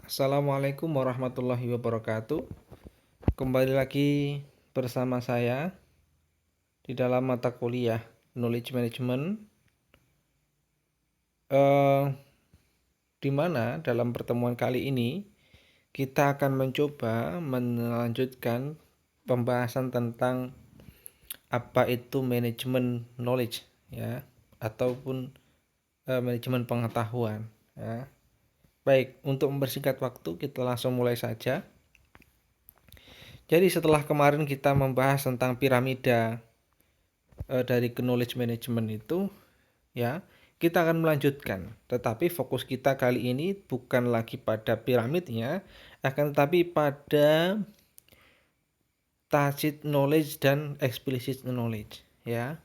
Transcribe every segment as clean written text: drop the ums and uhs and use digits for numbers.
Assalamualaikum warahmatullahi wabarakatuh. Kembali lagi bersama saya di dalam mata kuliah Knowledge Management, di mana dalam pertemuan kali ini kita akan mencoba melanjutkan pembahasan tentang apa itu manajemen knowledge, ya, ataupun manajemen pengetahuan. Ya. Baik, untuk mempersingkat waktu kita langsung mulai saja. Jadi setelah kemarin kita membahas tentang piramida dari knowledge management itu, ya, kita akan melanjutkan. Tetapi fokus kita kali ini bukan lagi pada piramidnya, akan tetapi pada tacit knowledge dan explicit knowledge, ya.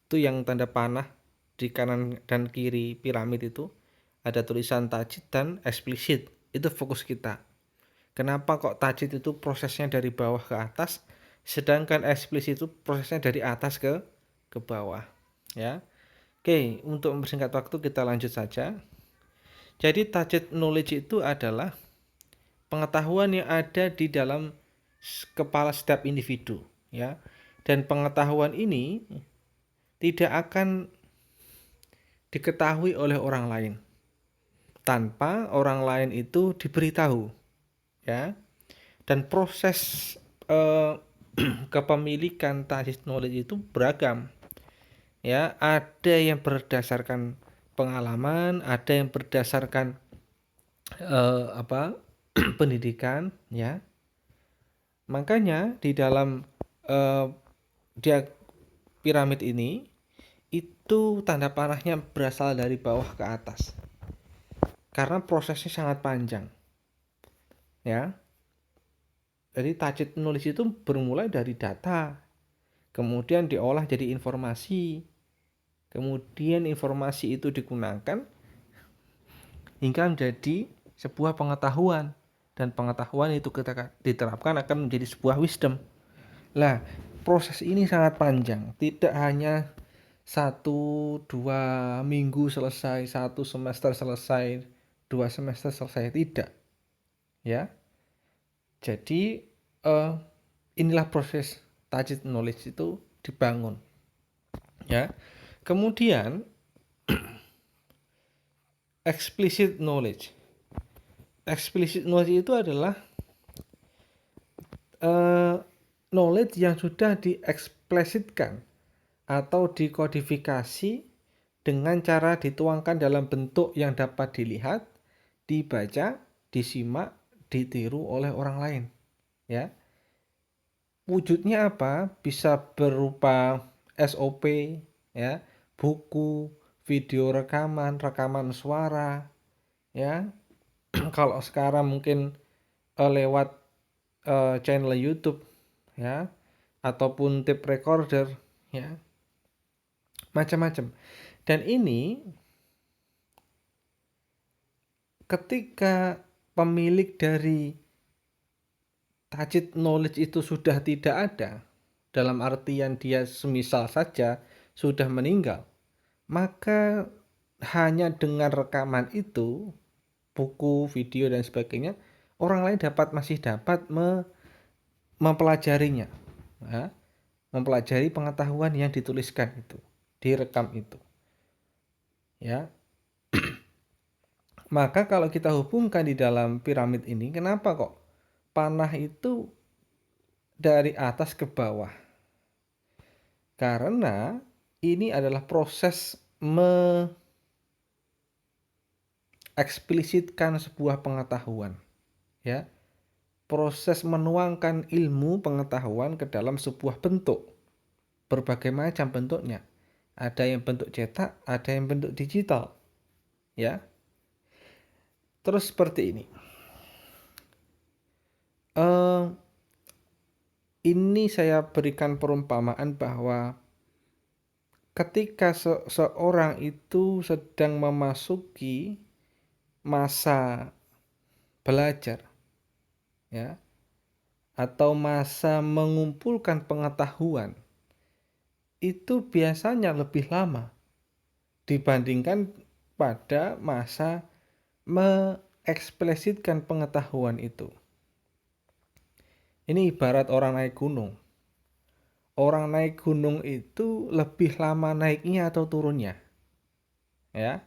Itu yang tanda panah di kanan dan kiri piramid itu ada tulisan tacit dan explicit. Itu fokus kita. Kenapa kok tacit itu prosesnya dari bawah ke atas, sedangkan eksplisit itu prosesnya dari atas ke bawah, ya. Oke, untuk mempersingkat waktu kita lanjut saja. Jadi tacit knowledge itu adalah pengetahuan yang ada di dalam kepala setiap individu, ya. Dan pengetahuan ini tidak akan diketahui oleh orang lain tanpa orang lain itu diberitahu, ya. Dan proses kepemilikan tacit knowledge itu beragam, ya. Ada yang berdasarkan pengalaman, ada yang berdasarkan pendidikan, ya. Makanya di dalam dia piramid ini itu tanda panahnya berasal dari bawah ke atas karena prosesnya sangat panjang, ya. Jadi tacit knowledge itu bermulai dari data, kemudian diolah jadi informasi, kemudian informasi itu digunakan hingga menjadi sebuah pengetahuan, dan pengetahuan itu ketika diterapkan akan menjadi sebuah wisdom. Lah, proses ini sangat panjang, tidak hanya 1-2 minggu selesai, 1 semester selesai, 2 semester selesai, tidak, ya. Jadi inilah proses tacit knowledge itu dibangun, ya. Kemudian explicit knowledge. Explicit knowledge itu adalah knowledge yang sudah dieksplisitkan atau dikodifikasi dengan cara dituangkan dalam bentuk yang dapat dilihat, dibaca, disimak, ditiru oleh orang lain, ya. Wujudnya apa? Bisa berupa SOP, ya, buku, video rekaman suara, ya. Kalau sekarang mungkin lewat channel YouTube, ya, ataupun tape recorder, ya, macam-macam. Dan ini ketika pemilik dari tacit knowledge itu sudah tidak ada, dalam artian dia semisal saja sudah meninggal, maka hanya dengan rekaman itu, buku, video dan sebagainya, orang lain masih dapat mempelajarinya, ya, mempelajari pengetahuan yang dituliskan itu, direkam itu, ya. Maka kalau kita hubungkan di dalam piramid ini, kenapa kok panah itu dari atas ke bawah? Karena ini adalah proses eksplisitkan sebuah pengetahuan, ya. Proses menuangkan ilmu pengetahuan ke dalam sebuah bentuk, berbagai macam bentuknya. Ada yang bentuk cetak, ada yang bentuk digital, ya. Terus seperti ini. Ini saya berikan perumpamaan bahwa ketika seorang itu sedang memasuki masa belajar, ya, atau masa mengumpulkan pengetahuan, itu biasanya lebih lama dibandingkan pada masa mengeksplisitkan pengetahuan itu. Ini ibarat orang naik gunung. Orang naik gunung itu lebih lama naiknya atau turunnya? Ya,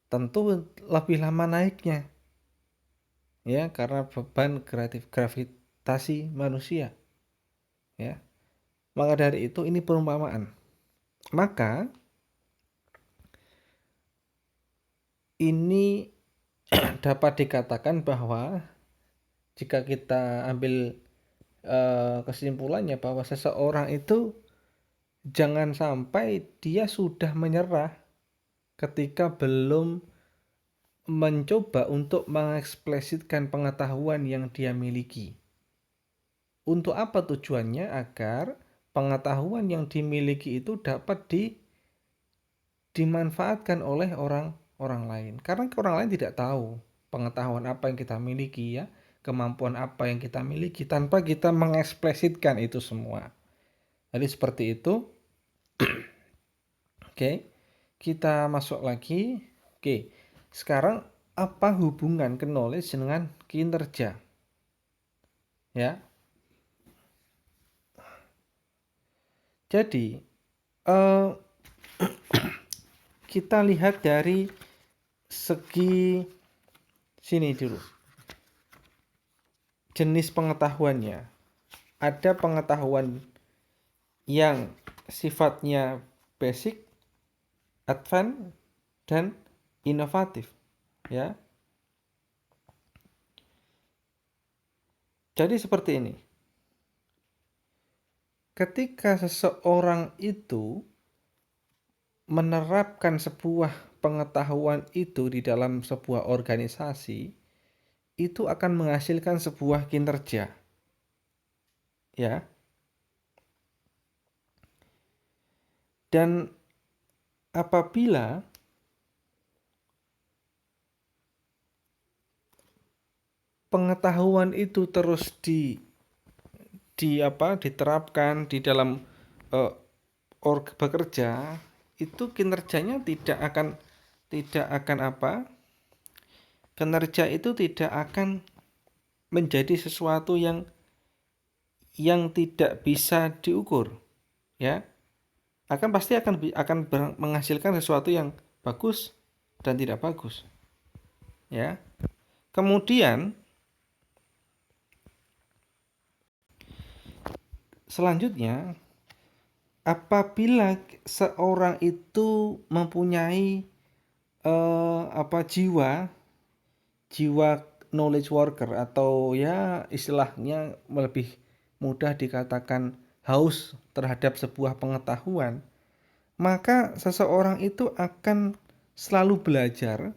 tentu lebih lama naiknya. Ya, karena beban gravitasi manusia. Ya, maka dari itu ini perumpamaan. Maka ini dapat dikatakan bahwa jika kita ambil kesimpulannya bahwa seseorang itu jangan sampai dia sudah menyerah ketika belum mencoba untuk mengeksplisitkan pengetahuan yang dia miliki. Untuk apa tujuannya? Agar pengetahuan yang dimiliki itu dapat dimanfaatkan oleh orang lain. Karena orang lain tidak tahu pengetahuan apa yang kita miliki, ya, kemampuan apa yang kita miliki tanpa kita mengeksplisitkan itu semua. Jadi seperti itu. Oke, kita masuk lagi. Oke, sekarang apa hubungan knowledge dengan kinerja? Ya, jadi eh, kita lihat dari segi sini dulu. Jenis pengetahuannya. Ada pengetahuan yang sifatnya basic, advance, dan inovatif. Ya, jadi seperti ini. Ketika seseorang itu menerapkan sebuah pengetahuan itu di dalam sebuah organisasi, itu akan menghasilkan sebuah kinerja. Ya. Dan apabila pengetahuan itu terus diterapkan di dalam bekerja, itu kinerjanya tidak akan kinerja itu tidak akan menjadi sesuatu yang tidak bisa diukur, ya. Pasti akan menghasilkan sesuatu yang bagus dan tidak bagus, ya. Kemudian selanjutnya, apabila seorang itu mempunyai jiwa knowledge worker, atau ya istilahnya lebih mudah dikatakan haus terhadap sebuah pengetahuan, maka seseorang itu akan selalu belajar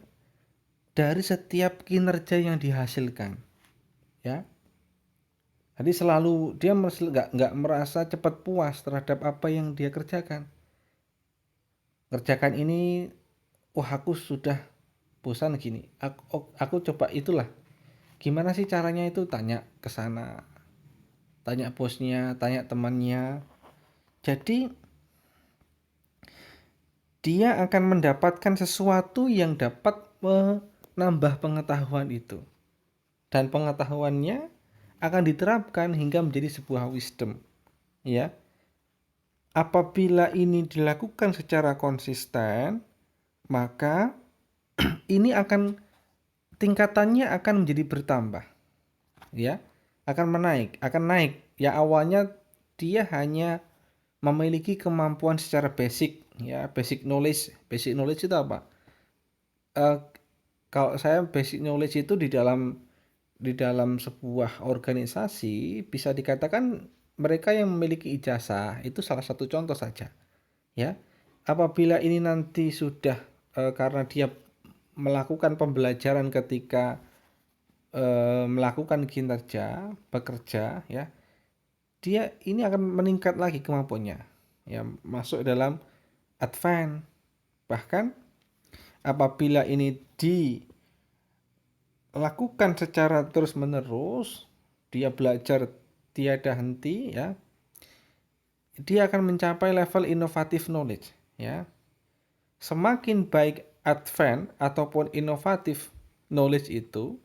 dari setiap kinerja yang dihasilkan, ya. Jadi selalu dia nggak merasa cepat puas terhadap apa yang dia kerjakan. Kerjakan ini, wah aku sudah bosan gini. Aku coba itulah. Gimana sih caranya itu? Tanya ke sana, tanya bosnya, tanya temannya. Jadi dia akan mendapatkan sesuatu yang dapat menambah pengetahuan itu. Dan pengetahuannya akan diterapkan hingga menjadi sebuah wisdom, ya. Apabila ini dilakukan secara konsisten, maka ini tingkatannya akan menjadi bertambah, ya. Akan naik. Ya, awalnya dia hanya memiliki kemampuan secara basic, ya, basic knowledge. Basic knowledge itu apa? Kalau saya basic knowledge itu di dalam sebuah organisasi bisa dikatakan mereka yang memiliki ijazah, itu salah satu contoh saja, ya. Apabila ini nanti sudah karena dia melakukan pembelajaran ketika melakukan kinerja bekerja, ya, dia ini akan meningkat lagi kemampuannya, ya, masuk dalam advance. Bahkan apabila ini dilakukan secara terus menerus, dia belajar tiada henti, ya, dia akan mencapai level inovatif knowledge, ya. Semakin baik advance ataupun inovatif knowledge itu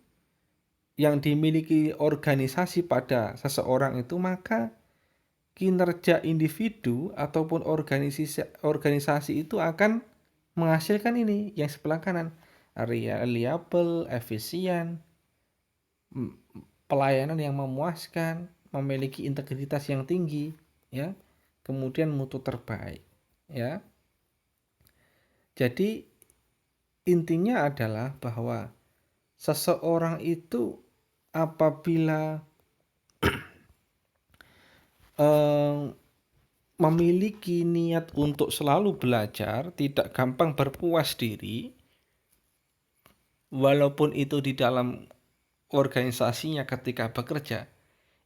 yang dimiliki organisasi pada seseorang itu, maka kinerja individu ataupun organisasi itu akan menghasilkan ini yang sebelah kanan, reliable, efisien, pelayanan yang memuaskan, memiliki integritas yang tinggi, ya, kemudian mutu terbaik, ya. Jadi intinya adalah bahwa seseorang itu apabila memiliki niat untuk selalu belajar, tidak gampang berpuas diri, walaupun itu di dalam organisasinya ketika bekerja,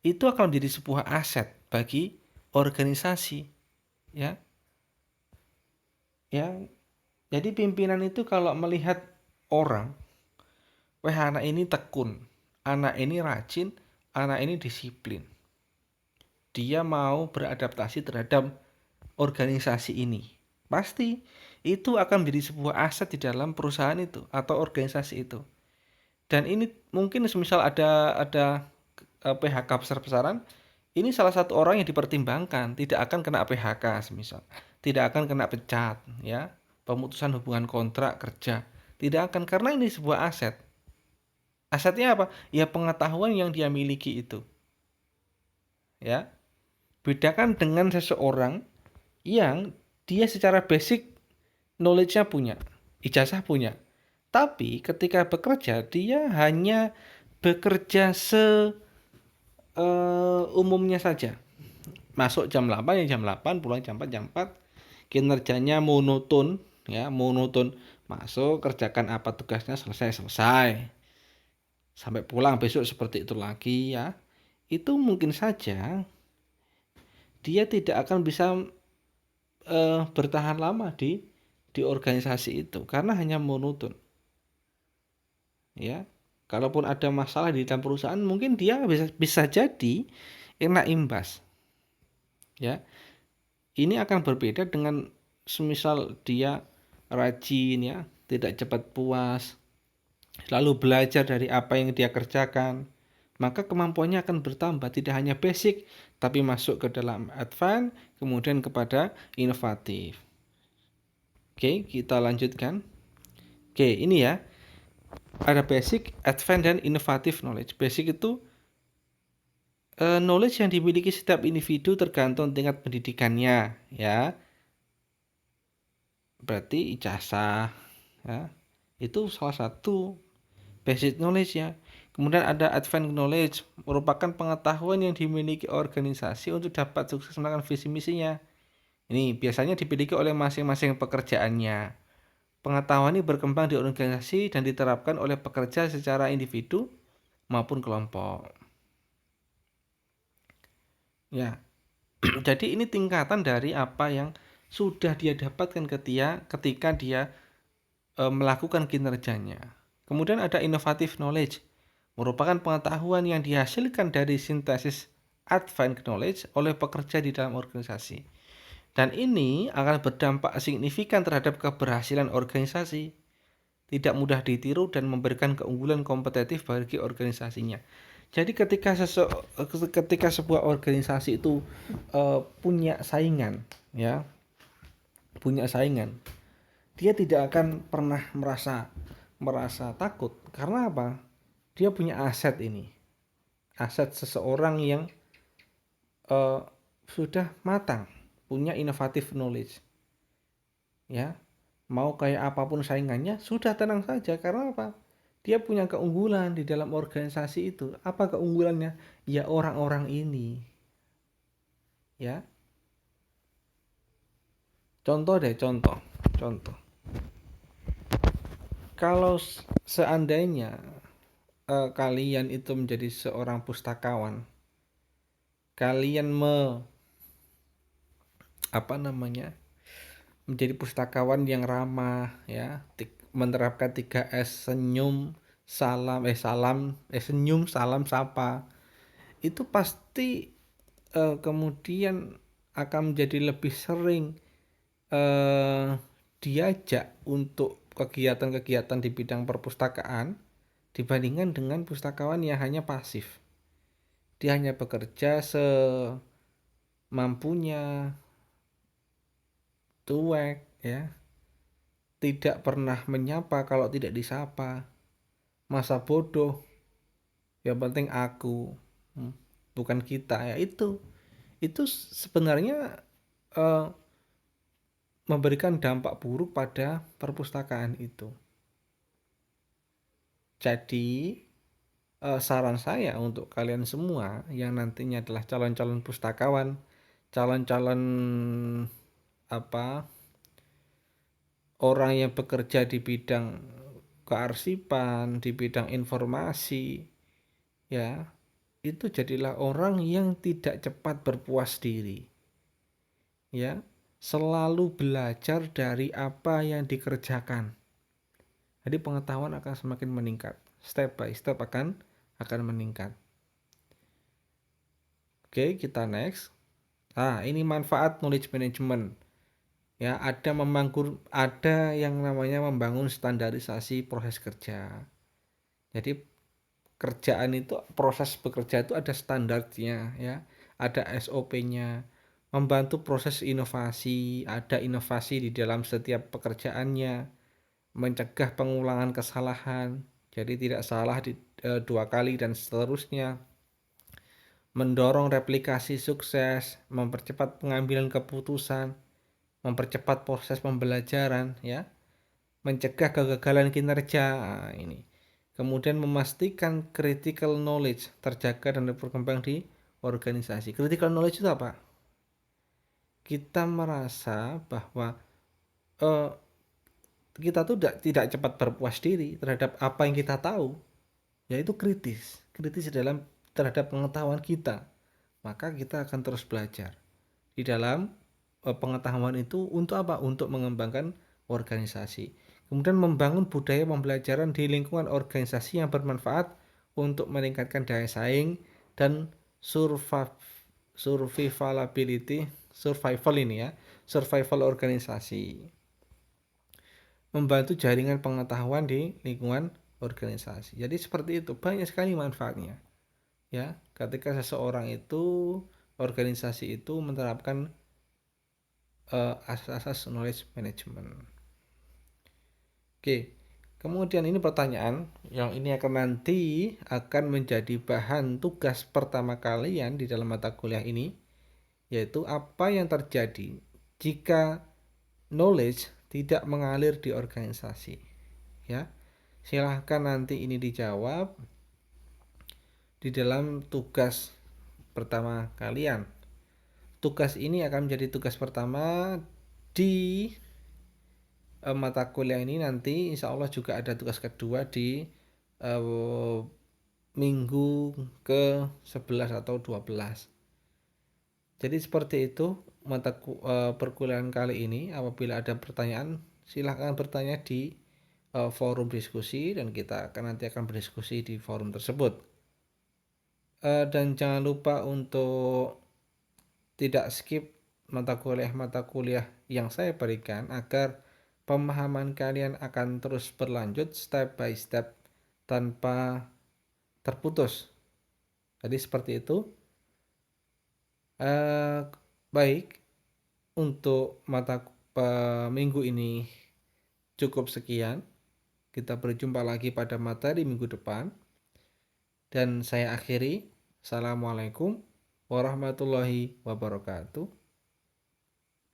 itu akan menjadi sebuah aset bagi organisasi, ya. Ya, jadi pimpinan itu kalau melihat orang, wah anak ini tekun, anak ini rajin, anak ini disiplin, dia mau beradaptasi terhadap organisasi ini, pasti itu akan menjadi sebuah aset di dalam perusahaan itu atau organisasi itu. Dan ini mungkin semisal ada PHK besar-besaran, ini salah satu orang yang dipertimbangkan tidak akan kena PHK semisal, tidak akan kena pecat, ya, pemutusan hubungan kontrak kerja, tidak akan, karena ini sebuah aset. Asetnya apa? Ya pengetahuan yang dia miliki itu, ya. Bedakan dengan seseorang yang dia secara basic knowledge-nya punya, ijazah punya, tapi ketika bekerja dia hanya bekerja umumnya saja. Masuk jam 8 ya jam 8, pulang jam 4 jam 4. Kinerjanya monoton, ya, monoton. Masuk, kerjakan apa tugasnya, selesai. Sampai pulang besok seperti itu lagi, ya. Itu mungkin saja dia tidak akan bisa bertahan lama di organisasi itu karena hanya monoton. Ya. Kalaupun ada masalah di dalam perusahaan, mungkin dia bisa jadi kena imbas. Ya. Ini akan berbeda dengan semisal dia rajin, ya, tidak cepat puas, selalu belajar dari apa yang dia kerjakan, maka kemampuannya akan bertambah, tidak hanya basic tapi masuk ke dalam advance, kemudian kepada inovatif. Oke, kita lanjutkan. Oke, ini ya, ada basic, advance, dan inovatif knowledge. Basic itu knowledge yang dimiliki setiap individu tergantung tingkat pendidikannya, ya. Berarti ijazah, ya, itu salah satu basic knowledge, ya. Kemudian ada advanced knowledge, merupakan pengetahuan yang dimiliki organisasi untuk dapat sukses melakukan visi misinya. Ini biasanya dimiliki oleh masing-masing pekerjaannya. Pengetahuan ini berkembang di organisasi dan diterapkan oleh pekerja secara individu maupun kelompok. Ya, jadi ini tingkatan dari apa yang sudah dia dapatkan ketika dia melakukan kinerjanya. Kemudian ada innovative knowledge, merupakan pengetahuan yang dihasilkan dari sintesis advanced knowledge oleh pekerja di dalam organisasi. Dan ini akan berdampak signifikan terhadap keberhasilan organisasi, tidak mudah ditiru dan memberikan keunggulan kompetitif bagi organisasinya. Jadi ketika sebuah organisasi itu punya saingan, ya, punya saingan, dia tidak akan pernah merasa takut. Karena apa? Dia punya aset ini, aset seseorang yang sudah matang, punya innovative knowledge, ya. Mau kayak apapun saingannya, sudah tenang saja. Karena apa? Dia punya keunggulan di dalam organisasi itu. Apa keunggulannya? Ya orang-orang ini, ya. Contoh. Kalau seandainya kalian itu menjadi seorang pustakawan, kalian menjadi pustakawan yang ramah, ya, menerapkan 3S, senyum, senyum, salam, sapa. Itu pasti kemudian akan menjadi lebih sering diajak untuk kegiatan-kegiatan di bidang perpustakaan, dibandingkan dengan pustakawan yang hanya pasif. Dia hanya bekerja semampunya, cuek, ya, tidak pernah menyapa kalau tidak disapa, masa bodoh, yang penting aku, hmm, bukan kita, ya itu sebenarnya eh, memberikan dampak buruk pada perpustakaan itu. Jadi saran saya untuk kalian semua yang nantinya adalah calon-calon pustakawan, calon-calon apa orang yang bekerja di bidang kearsipan, di bidang informasi, ya, itu jadilah orang yang tidak cepat berpuas diri, ya, selalu belajar dari apa yang dikerjakan. Jadi pengetahuan akan semakin meningkat, step by step akan meningkat. Oke, kita next. Ini manfaat knowledge management. Ya, ada yang namanya membangun standarisasi proses kerja. Jadi kerjaan itu, proses bekerja itu ada standarnya, ya, ada SOP-nya, membantu proses inovasi, ada inovasi di dalam setiap pekerjaannya, mencegah pengulangan kesalahan, jadi tidak salah dua kali dan seterusnya, mendorong replikasi sukses, mempercepat pengambilan keputusan, mempercepat proses pembelajaran, ya, mencegah kegagalan kinerja. Ini kemudian memastikan critical knowledge terjaga dan berkembang di organisasi. Critical knowledge itu apa? Kita merasa bahwa eh, kita tuh tidak cepat berpuas diri terhadap apa yang kita tahu, yaitu kritis dalam terhadap pengetahuan kita. Maka kita akan terus belajar di dalam pengetahuan itu untuk apa? Untuk mengembangkan organisasi. Kemudian membangun budaya pembelajaran di lingkungan organisasi yang bermanfaat untuk meningkatkan daya saing dan survival organisasi. Membantu jaringan pengetahuan di lingkungan organisasi. Jadi seperti itu, banyak sekali manfaatnya. Ya, ketika seseorang itu, organisasi itu menerapkan asas-asas knowledge management. Oke, kemudian ini pertanyaan yang ini akan menjadi bahan tugas pertama kalian di dalam mata kuliah ini, yaitu apa yang terjadi jika knowledge tidak mengalir di organisasi. Ya, silahkan nanti ini dijawab di dalam tugas pertama kalian. Tugas ini akan menjadi tugas pertama di mata kuliah ini. Nanti insya Allah juga ada tugas kedua di minggu ke 11 atau 12. Jadi seperti itu perkuliahan kali ini. Apabila ada pertanyaan, silahkan bertanya di forum diskusi dan kita nanti akan berdiskusi di forum tersebut. Dan jangan lupa untuk tidak skip mata kuliah yang saya berikan agar pemahaman kalian akan terus berlanjut step by step tanpa terputus. Jadi seperti itu. Baik, untuk minggu ini cukup sekian. Kita berjumpa lagi pada materi minggu depan. Dan saya akhiri. Assalamualaikum warahmatullahi wabarakatuh.